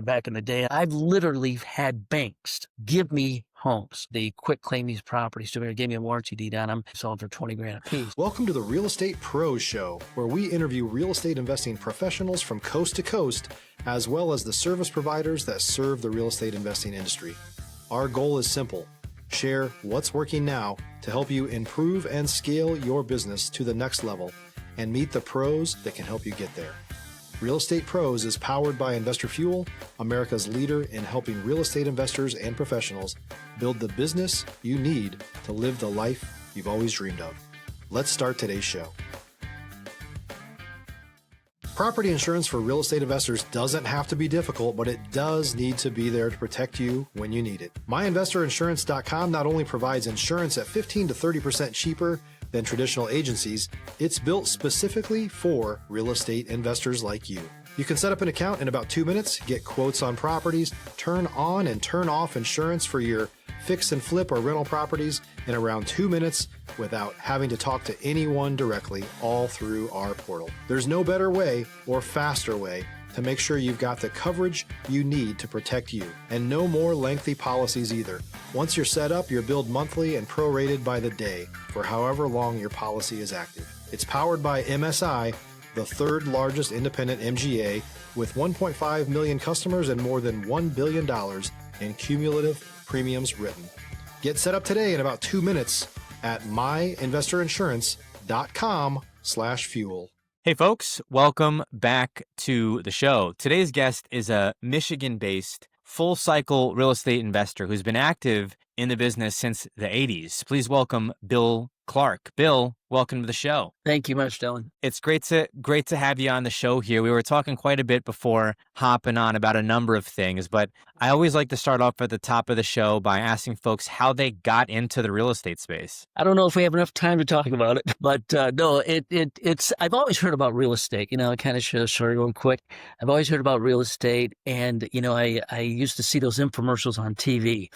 back in the day. I've literally had banks give me homes. They quit claim these properties to me or gave me a warranty deed on them, sold for 20 grand a piece. Welcome to the Real Estate Pros Show, where we interview real estate investing professionals from coast to coast, as well as the service providers that serve the real estate investing industry. Our goal is simple: share what's working now to help you improve and scale your business to the next level and meet the pros that can help you get there. Real Estate Pros is powered by Investor Fuel, America's leader in helping real estate investors and professionals build the business you need to live the life you've always dreamed of. Let's start today's show. Property insurance for real estate investors doesn't have to be difficult, but it does need to be there to protect you when you need it. MyInvestorInsurance.com not only provides insurance at 15 to 30% cheaper than traditional agencies, it's built specifically for real estate investors like you. You can set up an account in about 2 minutes, get quotes on properties, turn on and turn off insurance for your fix and flip or rental properties in around 2 minutes without having to talk to anyone directly, all through our portal. There's no better way or faster way to make sure you've got the coverage you need to protect you, and no more lengthy policies either. Once you're set up, you're billed monthly and prorated by the day for however long your policy is active. It's powered by MSI, the third largest independent MGA, with 1.5 million customers and more than $1 billion in cumulative premiums written. Get set up today in about 2 minutes at myinvestorinsurance.com/fuel. Hey folks, welcome back to the show. Today's guest is a Michigan-based full-cycle real estate investor who's been active in the business since the 80s. Please welcome Bill Clark. Bill, welcome to the show. Thank you much, Dylan. It's great to have you on the show here. We were talking quite a bit before hopping on about a number of things, but I always like to start off at the top of the show by asking folks how they got into the real estate space. I don't know if we have enough time to talk about it, but no, it's. I've always heard about real estate. I kind of short going quick. I've always heard about real estate, and I used to see those infomercials on TV.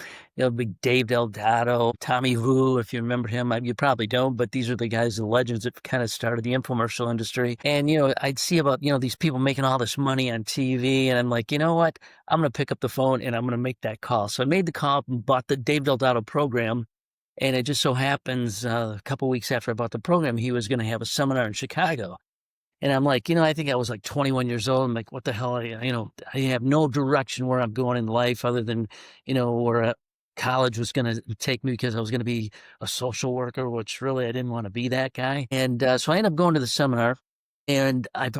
Big Dave Delgado, Tommy Who, if you remember him. You probably don't, but these are the guys, the legends that kind of started the infomercial industry. And I'd see about these people making all this money on TV, and I'm like, you know what? I'm going to pick up the phone and I'm going to make that call. So I made the call and bought the Dave Delgado program. And it just so happens a couple of weeks after I bought the program, he was going to have a seminar in Chicago. And I'm like, I think I was like 21 years old. I'm like, what the hell? I have no direction where I'm going in life other than, where college was going to take me, because I was going to be a social worker, which really I didn't want to be that guy. And so I ended up going to the seminar, and I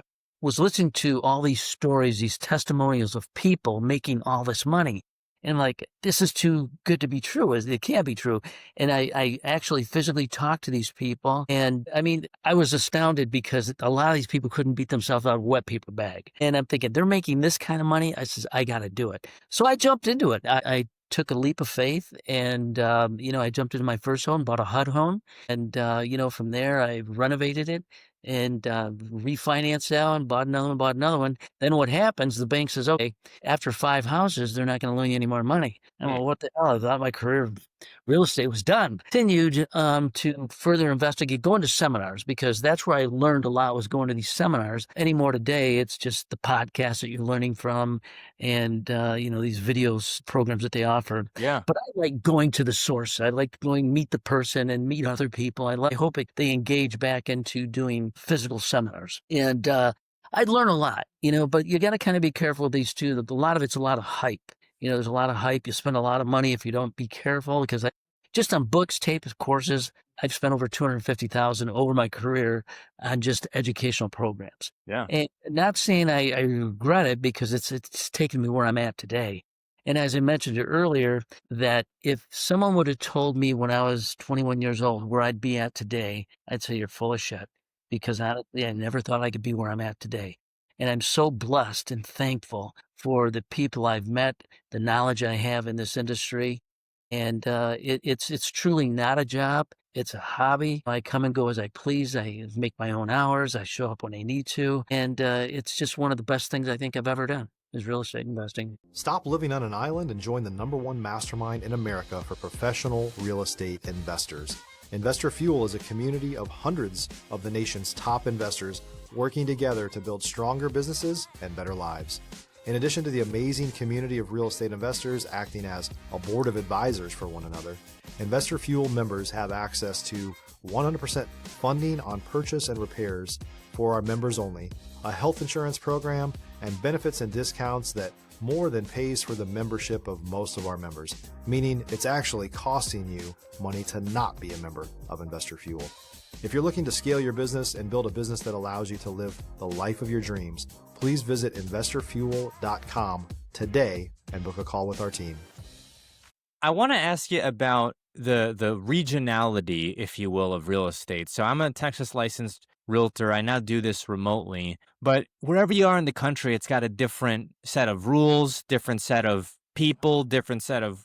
was listening to all these stories, these testimonials of people making all this money. And like, this is too good to be true. It can't be true. And I actually physically talked to these people. And I mean, I was astounded because a lot of these people couldn't beat themselves out of a wet paper bag. And I'm thinking, they're making this kind of money. I says, I got to do it. So I jumped into it. I took a leap of faith, and, I jumped into my first home, bought a HUD home. And, from there, I renovated it and refinanced that one, bought another one. Then what happens, the bank says, okay, after 5 houses, they're not going to loan you any more money. And well, what the hell? I thought my career of real estate was done. Continued to further investigate, going to seminars, because that's where I learned a lot, was going to these seminars. Anymore today, it's just the podcasts that you're learning from, and, these videos, programs that they offer. Yeah. But I like going to the source. I like going meet the person and meet other people. I hope they engage back into doing physical seminars. And I'd learn a lot, but you got to kind of be careful with these too. A lot of it's a lot of hype. There's a lot of hype. You spend a lot of money if you don't be careful, because just on books, tapes, courses, I've spent over $250,000 over my career on just educational programs. Yeah. And not saying I regret it, because it's taken me where I'm at today. And as I mentioned earlier, that if someone would have told me when I was 21 years old where I'd be at today, I'd say you're full of shit, because honestly, I never thought I could be where I'm at today. And I'm so blessed and thankful for the people I've met, the knowledge I have in this industry. And it's truly not a job. It's a hobby. I come and go as I please. I make my own hours. I show up when I need to. And it's just one of the best things I think I've ever done, is real estate investing. Stop living on an island and join the #1 mastermind in America for professional real estate investors. Investor Fuel is a community of hundreds of the nation's top investors working together to build stronger businesses and better lives. In addition to the amazing community of real estate investors acting as a board of advisors for one another, Investor Fuel members have access to 100% funding on purchase and repairs for our members only, a health insurance program, and benefits and discounts that more than pays for the membership of most of our members, meaning it's actually costing you money to not be a member of Investor Fuel. If you're looking to scale your business and build a business that allows you to live the life of your dreams, please visit investorfuel.com today and book a call with our team. I want to ask you about the regionality, if you will, of real estate. So I'm a Texas licensed realtor. I now do this remotely, but wherever you are in the country, it's got a different set of rules, different set of people, different set of,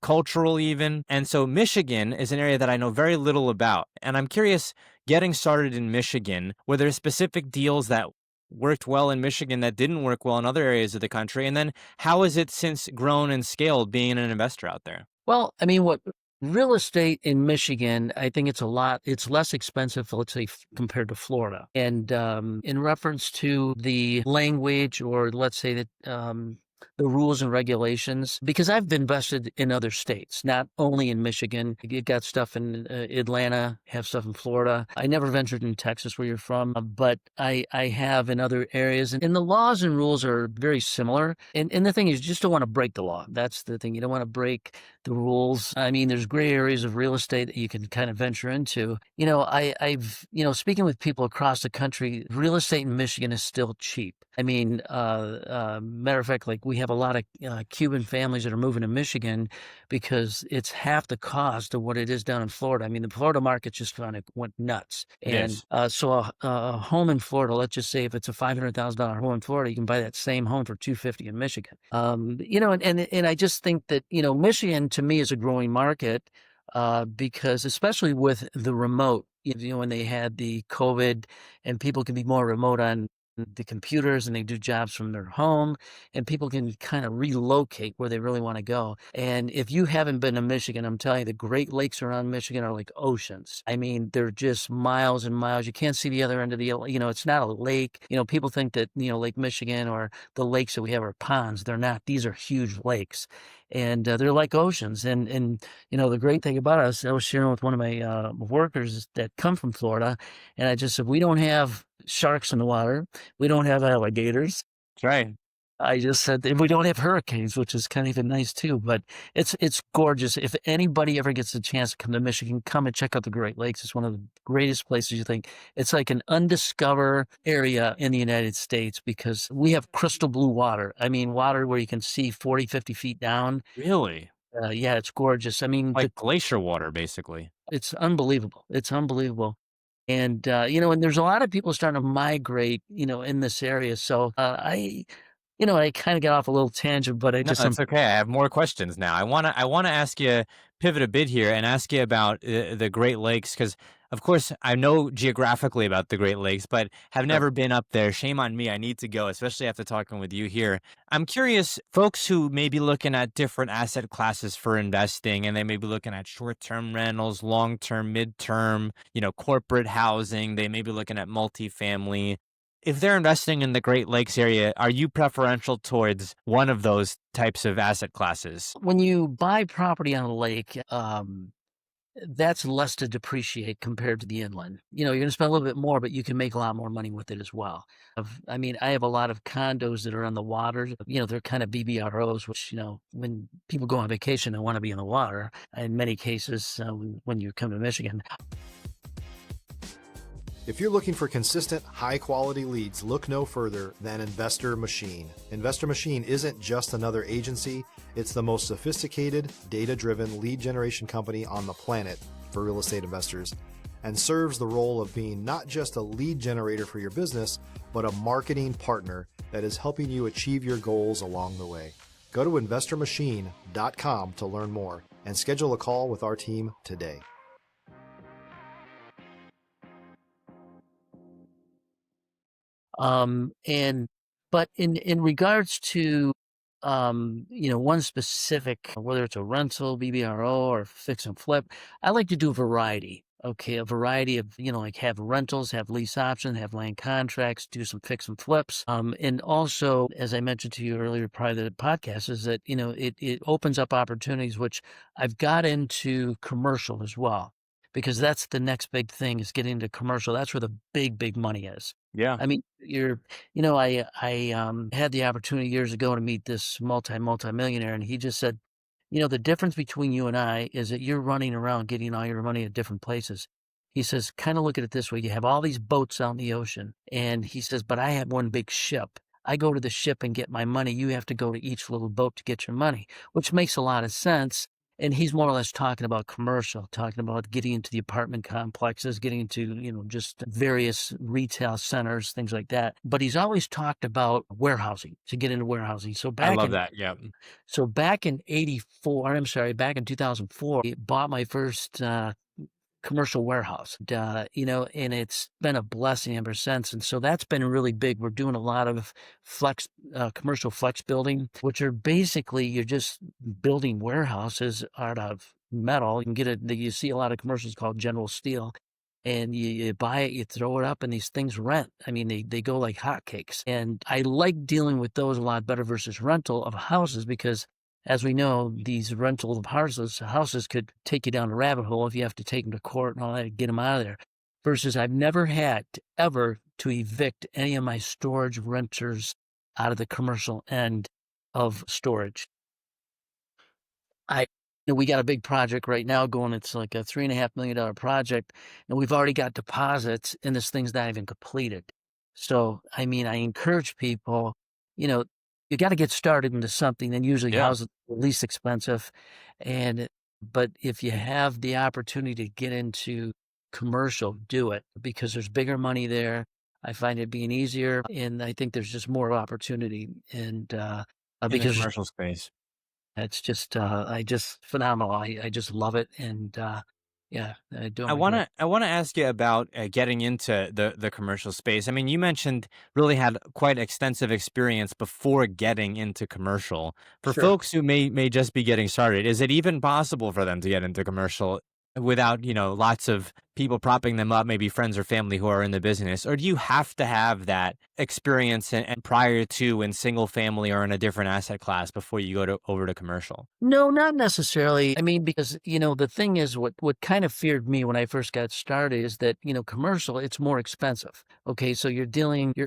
cultural even. And so Michigan is an area that I know very little about. And I'm curious, getting started in Michigan, were there specific deals that worked well in Michigan that didn't work well in other areas of the country? And then how has it since grown and scaled being an investor out there? Well, I mean, what real estate in Michigan, I think it's less expensive, let's say, compared to Florida. And in reference to the language, or let's say that the rules and regulations, because I've invested in other states, not only in Michigan. You got stuff in Atlanta, have stuff in Florida. I never ventured in Texas, where you're from, but I have in other areas. And the laws and rules are very similar. And the thing is, you just don't want to break the law. That's the thing. You don't want to break the rules. I mean, there's gray areas of real estate that you can kind of venture into. I've speaking with people across the country, real estate in Michigan is still cheap. I mean, matter of fact, like we have a lot of Cuban families that are moving to Michigan because it's half the cost of what it is down in Florida. I mean, the Florida market just kind of went nuts. Yes. And so a home in Florida, let's just say if it's a $500,000 home in Florida, you can buy that same home for $250,000 in Michigan. And I just think that, Michigan to me is a growing market because especially with the remote, when they had the COVID and people can be more remote on the computers and they do jobs from their home, and people can kind of relocate where they really want to go. And if you haven't been to Michigan, I'm telling you, the Great Lakes around Michigan are like oceans. I mean, they're just miles and miles. You can't see the other end of the, it's not a lake. People think that, Lake Michigan or the lakes that we have are ponds. They're not. These are huge lakes. And they're like oceans. And the great thing about us, I was sharing with one of my workers that come from Florida, and I just said, we don't have sharks in the water. We don't have alligators. That's right. I just said, and we don't have hurricanes, which is kind of even nice too, but it's gorgeous. If anybody ever gets a chance to come to Michigan, come and check out the Great Lakes. It's one of the greatest places you think. It's like an undiscovered area in the United States because we have crystal blue water. I mean, water where you can see 40, 50 feet down. Really? Yeah, it's gorgeous. I mean, Like glacier water, basically. it's unbelievable. It's unbelievable. And, and there's a lot of people starting to migrate, in this area. So I kind of got off a little tangent, but No, it's okay. I have more questions now. I want to ask you, pivot a bit here and ask you about the Great Lakes, because of course I know geographically about the Great Lakes, but have never been up there. Shame on me. I need to go, especially after talking with you here. I'm curious, folks who may be looking at different asset classes for investing, and they may be looking at short-term rentals, long-term, mid-term, corporate housing. They may be looking at multifamily. If they're investing in the Great Lakes area, are you preferential towards one of those types of asset classes? When you buy property on a lake, that's less to depreciate compared to the inland. You're going to spend a little bit more, but you can make a lot more money with it as well. I mean, I have a lot of condos that are on the water. They're kind of BBROs, which, when people go on vacation, they want to be in the water. In many cases, when you come to Michigan. If you're looking for consistent, high-quality leads, look no further than Investor Machine. Investor Machine isn't just another agency. It's the most sophisticated, data-driven lead generation company on the planet for real estate investors, and serves the role of being not just a lead generator for your business, but a marketing partner that is helping you achieve your goals along the way. Go to investormachine.com to learn more and schedule a call with our team today. But in regards to, one specific, whether it's a rental, BBRO, or fix and flip, I like to do a variety. Okay, a variety of, like have rentals, have lease options, have land contracts, do some fix and flips. And also, as I mentioned to you earlier, prior to the podcast, is that, it opens up opportunities, which I've got into commercial as well, because that's the next big thing is getting into commercial. That's where the big, big money is. Yeah. I mean, I had the opportunity years ago to meet this multi-millionaire, and he just said, the difference between you and I is that you're running around getting all your money at different places. He says, kind of look at it this way. You have all these boats out in the ocean. And he says, but I have one big ship. I go to the ship and get my money. You have to go to each little boat to get your money, which makes a lot of sense. And he's more or less talking about commercial, talking about getting into the apartment complexes, getting into, just various retail centers, things like that. But he's always talked about warehousing, to get into warehousing. So I love that. Yeah. back in 84, I'm sorry, back in 2004, I bought my first commercial warehouse, and it's been a blessing ever since. And so that's been really big. We're doing a lot of commercial flex building, which are basically, you're just building warehouses out of metal. You can get you see a lot of commercials called General Steel. And you buy it, you throw it up, and these things rent. I mean, they go like hotcakes. And I like dealing with those a lot better versus rental of houses because, as we know, these rental of houses could take you down a rabbit hole if you have to take them to court and all that to get them out of there. Versus I've never had ever to evict any of my storage renters out of the commercial end of storage. We got a big project right now going. It's like a $3.5 million project, and we've already got deposits, and this thing's not even completed. So, I mean, I encourage people, you got to get started into something, and usually Yeah. houses are the least expensive. But if you have the opportunity to get into commercial, do it because there's bigger money there. I find it being easier, and I think there's just more opportunity, and In the because commercial space. it's just, phenomenal. I just love it, and yeah, I do I my great. want to ask you about getting into the commercial space. I mean, you mentioned really had quite extensive experience before getting into commercial. For Sure. folks who may just be getting started, is it even possible for them to get into commercial without, lots of people propping them up, maybe friends or family who are in the business? Or do you have to have that experience and prior to in single family or in a different asset class before you go over to commercial? No, not necessarily. I mean, because, the thing is what kind of feared me when I first got started is that, commercial, it's more expensive. Okay. So you're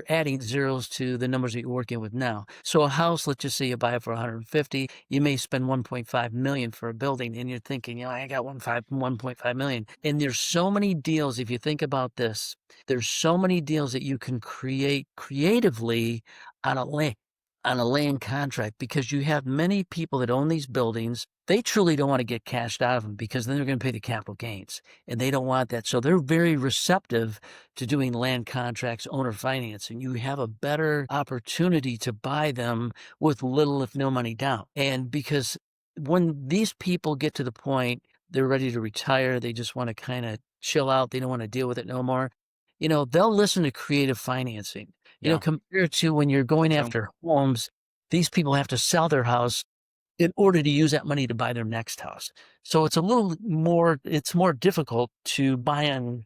adding zeros to the numbers that you're working with now. So a house, let's just say you buy it for 150, you may spend 1.5 million for a building and you're thinking, I got 1.5 million. And there's so many deals. If you think about this, there's so many deals that you can create creatively on a land contract because you have many people that own these buildings. They truly don't want to get cashed out of them because then they're going to pay the capital gains and they don't want that. So they're very receptive to doing land contracts, owner financing. You have a better opportunity to buy them with little, if no money down. And because when these people get to the point they're ready to retire, they just want to kind of chill out. They don't want to deal with it no more. They'll listen to creative financing. Yeah. Compared to when you're going So after homes, these people have to sell their house in order to use that money to buy their next house. So it's it's more difficult to buy on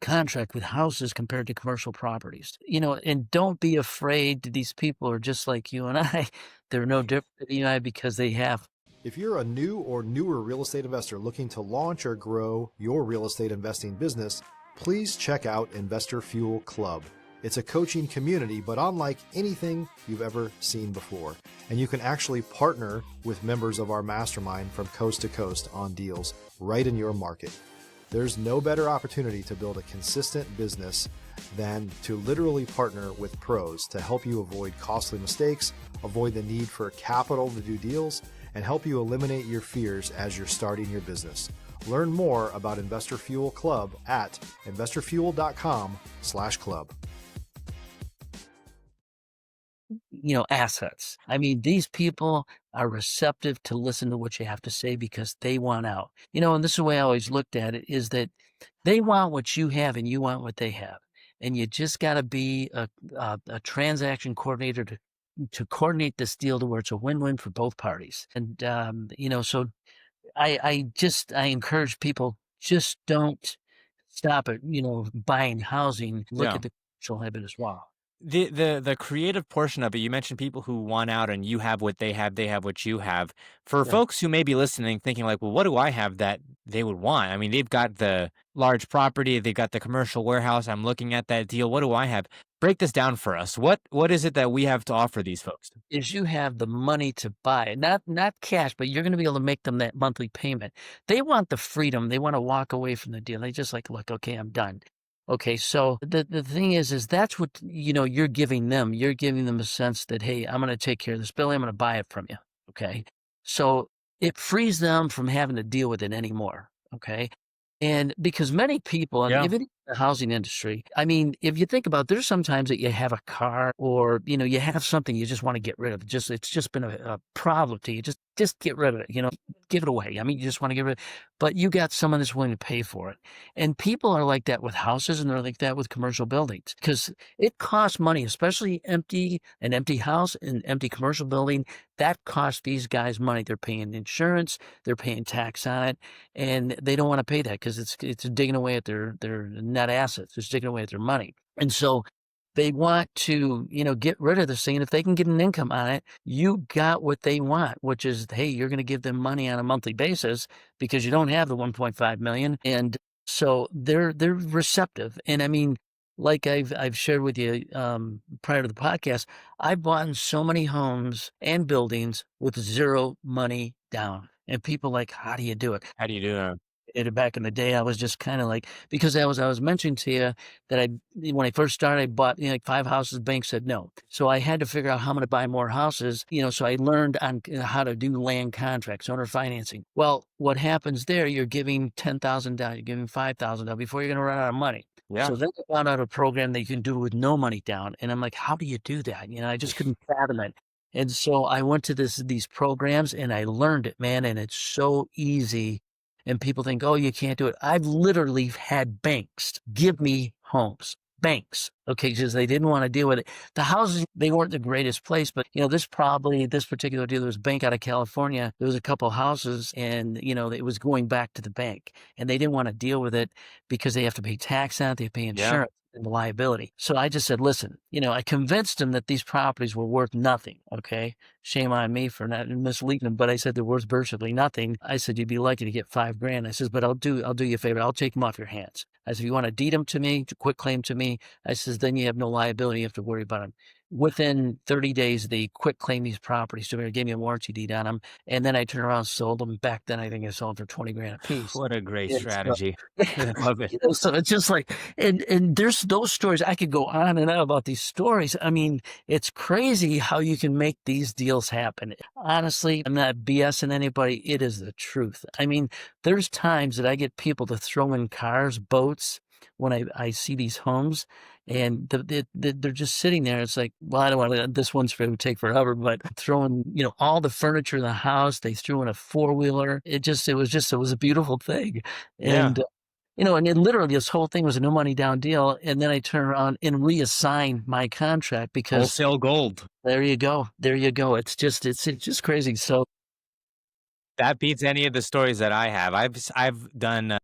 contract with houses compared to commercial properties. And don't be afraid. These people are just like you and I. They're no different than you and I because they have. If you're a new or newer real estate investor looking to launch or grow your real estate investing business, please check out Investor Fuel Club. It's a coaching community, but unlike anything you've ever seen before. And you can actually partner with members of our mastermind from coast to coast on deals right in your market. There's no better opportunity to build a consistent business than to literally partner with pros to help you avoid costly mistakes, avoid the need for capital to do deals, and help you eliminate your fears as you're starting your business. Learn more about Investor Fuel Club at investorfuel.com/club. Assets. I mean, these people are receptive to listen to what you have to say because they want out. And this is the way I always looked at it is that they want what you have and you want what they have. And you just got to be a transaction coordinator to coordinate this deal to where it's a win-win for both parties. And, so I encourage people just don't stop at, buying housing. Look Yeah. at the commercial habit as well. The creative portion of it, you mentioned people who want out and you have what they have what you have. For Yeah. folks who may be listening thinking like, "Well, what do I have that they would want?" I mean, they've got the large property, they've got the commercial warehouse. I'm looking at that deal. What do I have? Break this down for us. What is it that we have to offer these folks? Is you have the money to buy it, not cash, but you're going to be able to make them that monthly payment. They want the freedom. They want to walk away from the deal. They just like, look, okay, I'm done. Okay, so the thing is that's what you're giving them. You're giving them a sense that, hey, I'm going to take care of this, Billy. I'm going to buy it from you. Okay, so it frees them from having to deal with it anymore. Okay, and because many people, and Yeah. even in the housing industry, I mean, if you think about it, there's sometimes that you have a car or, you have something you just want to get rid of. It's just been a problem to you. Just get rid of it, give it away. I mean, you just want to get rid of it. But you got someone that's willing to pay for it. And people are like that with houses and they're like that with commercial buildings because it costs money, especially an empty house, an empty commercial building. That costs these guys money. They're paying insurance, they're paying tax on it, and they don't want to pay that because it's digging away at their net assets. It's digging away at their money. And so they want to, get rid of this thing. And if they can get an income on it, you got what they want, which is, hey, you're going to give them money on a monthly basis because you don't have the 1.5 million. And so they're receptive. And I mean, like I've shared with you prior to the podcast, I've bought so many homes and buildings with zero money down. And people like, how do you do it? How do you do that? Back in the day, I was just kind of like, because I was mentioning to you that when I first started, I bought like 5 houses. Bank said no, so I had to figure out how I'm going to buy more houses. So I learned on how to do land contracts, owner financing. Well, what happens there? You're giving $10,000, you're giving $5,000 before you're going to run out of money. Yeah. So then I found out a program that you can do with no money down, and I'm like, how do you do that? I just couldn't fathom it. And so I went to these programs and I learned it, man, and it's so easy. And people think, oh, you can't do it. I've literally had banks give me homes. Banks, okay, because they didn't want to deal with it. The houses, they weren't the greatest place, but this particular deal, there was a bank out of California. There was a couple houses, and it was going back to the bank, and they didn't want to deal with it because they have to pay tax on it, they pay insurance. And the liability. So I just said, listen, I convinced them that these properties were worth nothing. Okay. Shame on me for not misleading them, but I said they're worth virtually nothing. I said, you'd be lucky to get $5,000. I says, but I'll do you a favor. I'll take them off your hands. I said, if you want to deed them to me, to quit claim to me, I says, then you have no liability. You have to worry about them. Within 30 days, they quit claim these properties to me. They gave me a warranty deed on them. And then I turned around and sold them. Back then, I think I sold them for $20,000 a piece. What a great Yeah, strategy. I love it. so it's just like, and there's those stories. I could go on and on about these stories. I mean, it's crazy how you can make these deals happen. Honestly, I'm not BSing anybody. It is the truth. I mean, there's times that I get people to throw in cars, boats, when I see these homes, and they're just sitting there. It's like, well, I don't want to, this one's going to take forever, but throwing, all the furniture in the house, they threw in a 4-wheeler. It was a beautiful thing. Yeah. And, and then literally this whole thing was a no money down deal. And then I turn around and reassign my contract because Wholesale gold. there you go. It's just crazy. So That beats any of the stories that I have. I've done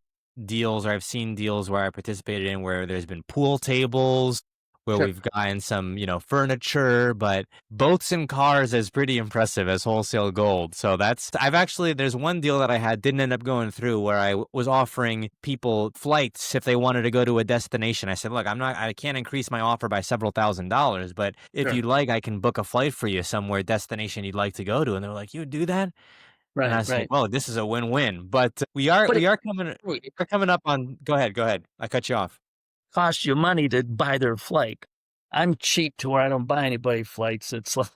deals, or I've seen deals where I participated in where there's been pool tables, where Sure. we've gotten some, furniture, but boats and cars is pretty impressive as wholesale gold. So there's one deal that I had, didn't end up going through, where I was offering people flights if they wanted to go to a destination. I said, look, I can't increase my offer by several $1,000s, but if Sure. you'd like, I can book a flight for you somewhere, destination you'd like to go to. And they were like, you would do that? And I was like, well, this is a win-win. But we are coming up on. Go ahead. I cut you off. Cost you money to buy their flight. I'm cheap to where I don't buy anybody flights. It's like,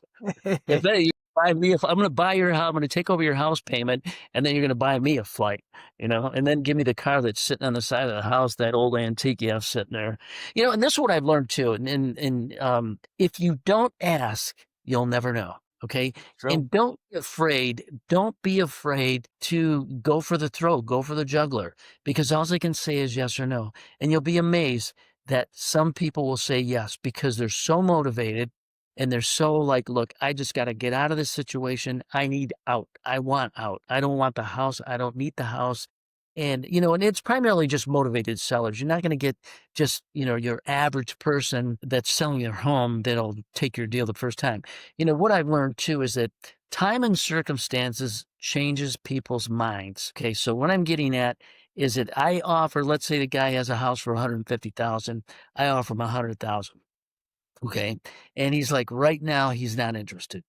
if you buy me, I'm going to buy your house, I'm going to take over your house payment, and then you're going to buy me a flight, and then give me the car that's sitting on the side of the house, that old antique you have sitting there, and this is what I've learned too. And if you don't ask, you'll never know. Okay. True. And don't be afraid to go for the throw, go for the juggler, because all I can say is yes or no. And you'll be amazed that some people will say yes because they're so motivated and they're so like, look, I just got to get out of this situation. I need out. I want out. I don't want the house. I don't need the house. And, and it's primarily just motivated sellers. You're not going to get just, your average person that's selling their home that'll take your deal the first time. What I've learned too is that time and circumstances changes people's minds. Okay. So what I'm getting at is that I offer, let's say the guy has a house for 150,000. I offer him 100,000. Okay. And he's like, right now, he's not interested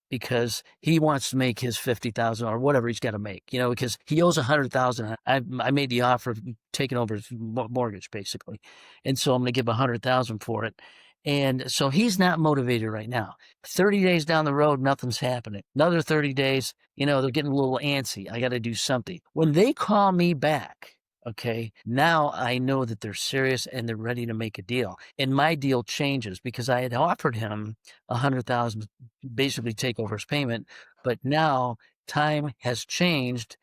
because he wants to make his 50,000 or whatever he's got to make, because he owes 100,000. I made the offer of taking over his mortgage basically. And so I'm going to give 100,000 for it. And so he's not motivated right now. 30 days down the road, nothing's happening. Another 30 days, they're getting a little antsy. I got to do something. When they call me back, okay, now I know that they're serious and they're ready to make a deal. And my deal changes because I had offered him 100,000, basically take over his payment. But now time has changed,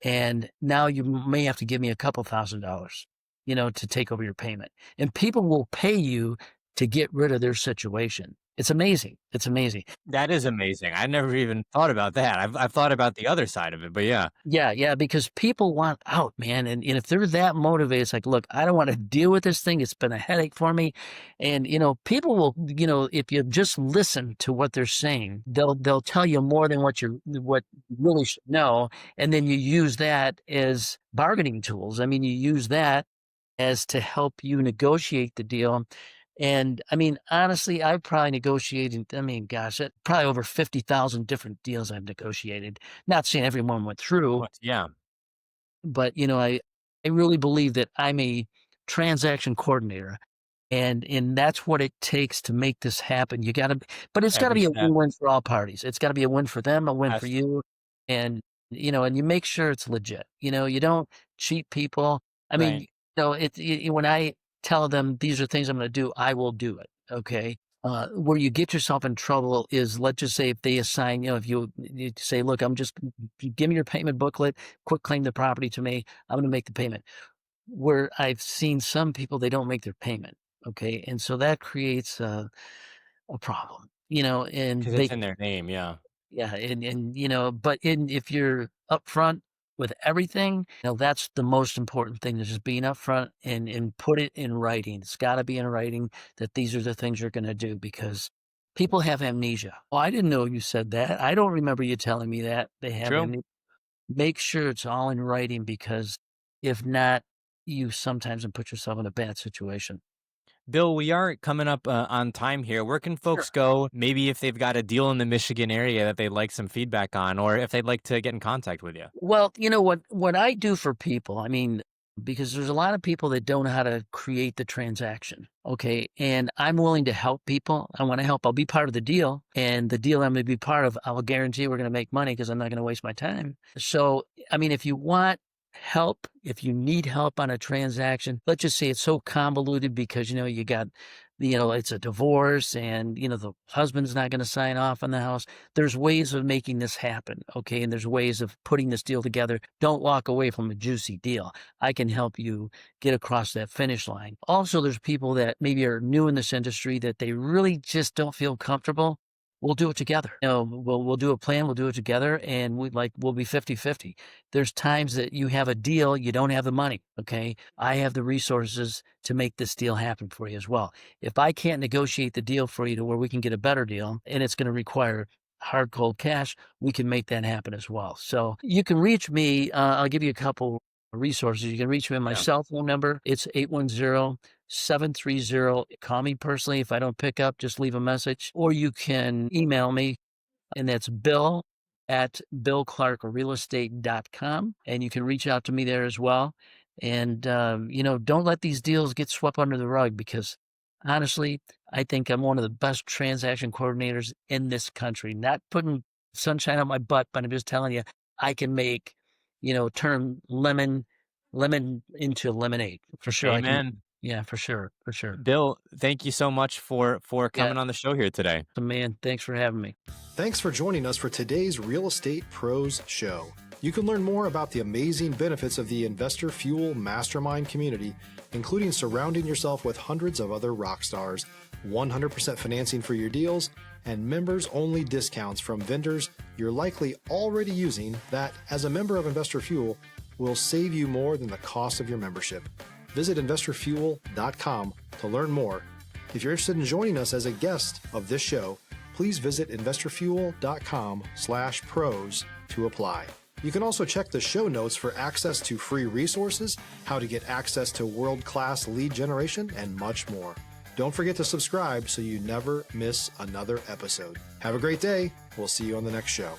and now you may have to give me a couple $1,000s, to take over your payment. And people will pay you to get rid of their situation. It's amazing. It's amazing. That is amazing. I never even thought about that. I've thought about the other side of it, but yeah. Yeah, because people want out, man. And if they're that motivated, it's like, look, I don't want to deal with this thing. It's been a headache for me. And, people will, if you just listen to what they're saying, they'll tell you more than what you really should know. And then you use that as bargaining tools. I mean, you use that as to help you negotiate the deal. And I mean, honestly, I've probably negotiated, probably over 50,000 different deals I've negotiated. Not saying everyone went through, Yeah. but I really believe that I'm a transaction coordinator, and that's what it takes to make this happen. But it's got to be a win-win for all parties. It's got to be a win for them, a win for you, and and you make sure it's legit. You don't cheat people. I mean, when I tell them these are things I'm going to do, I will do it. Okay. Where you get yourself in trouble is, let's just say if they assign, if you say, look, give me your payment booklet, quick claim the property to me. I'm going to make the payment. Where I've seen some people, they don't make their payment. Okay. And so that creates a problem, and Because it's in their name. Yeah. yeah. But if you're upfront with everything, that's the most important thing, is just being upfront and put it in writing. It's got to be in writing that these are the things you're going to do, because people have amnesia. Oh, I didn't know you said that. I don't remember you telling me that. They have amnesia. Make sure it's all in writing, because if not, you sometimes put yourself in a bad situation. Bill, we are coming up on time here. Where can folks go, maybe if they've got a deal in the Michigan area that they'd like some feedback on, or if they'd like to get in contact with you? Well, what I do for people, because there's a lot of people that don't know how to create the transaction. Okay. And I'm willing to help people. I want to help. I'll be part of the deal, and the deal I'm going to be part of, I will guarantee we're going to make money, because I'm not going to waste my time. So, if you want help, if you need help on a transaction, let's just say it's so convoluted because, you got, it's a divorce, and, the husband's not going to sign off on the house. There's ways of making this happen. Okay. And there's ways of putting this deal together. Don't walk away from a juicy deal. I can help you get across that finish line. Also, there's people that maybe are new in this industry that they really just don't feel comfortable. We'll do it together. We'll do a plan. We'll do it together, and we'll be 50-50. There's times that you have a deal, you don't have the money. Okay. I have the resources to make this deal happen for you as well. If I can't negotiate the deal for you to where we can get a better deal, and it's going to require hard, cold cash, we can make that happen as well. So you can reach me. I'll give you a couple resources. You can reach me on my cell phone number. It's 810-730. Call me personally. If I don't pick up, just leave a message, or you can email me, and that's bill@billclarkrealestate.com. And you can reach out to me there as well. And, don't let these deals get swept under the rug, because honestly, I think I'm one of the best transaction coordinators in this country. Not putting sunshine on my butt, but I'm just telling you, I can make, turn lemon into lemonade for sure. Amen. Yeah, for sure. Bill, thank you so much for coming on the show here today. Man, thanks for having me. Thanks for joining us for today's Real Estate Pros Show. You can learn more about the amazing benefits of the Investor Fuel Mastermind community, including surrounding yourself with hundreds of other rock stars, 100% financing for your deals, and members-only discounts from vendors you're likely already using that, as a member of Investor Fuel, will save you more than the cost of your membership. Visit investorfuel.com to learn more. If you're interested in joining us as a guest of this show, please visit investorfuel.com/pros to apply. You can also check the show notes for access to free resources, how to get access to world-class lead generation, and much more. Don't forget to subscribe so you never miss another episode. Have a great day. We'll see you on the next show.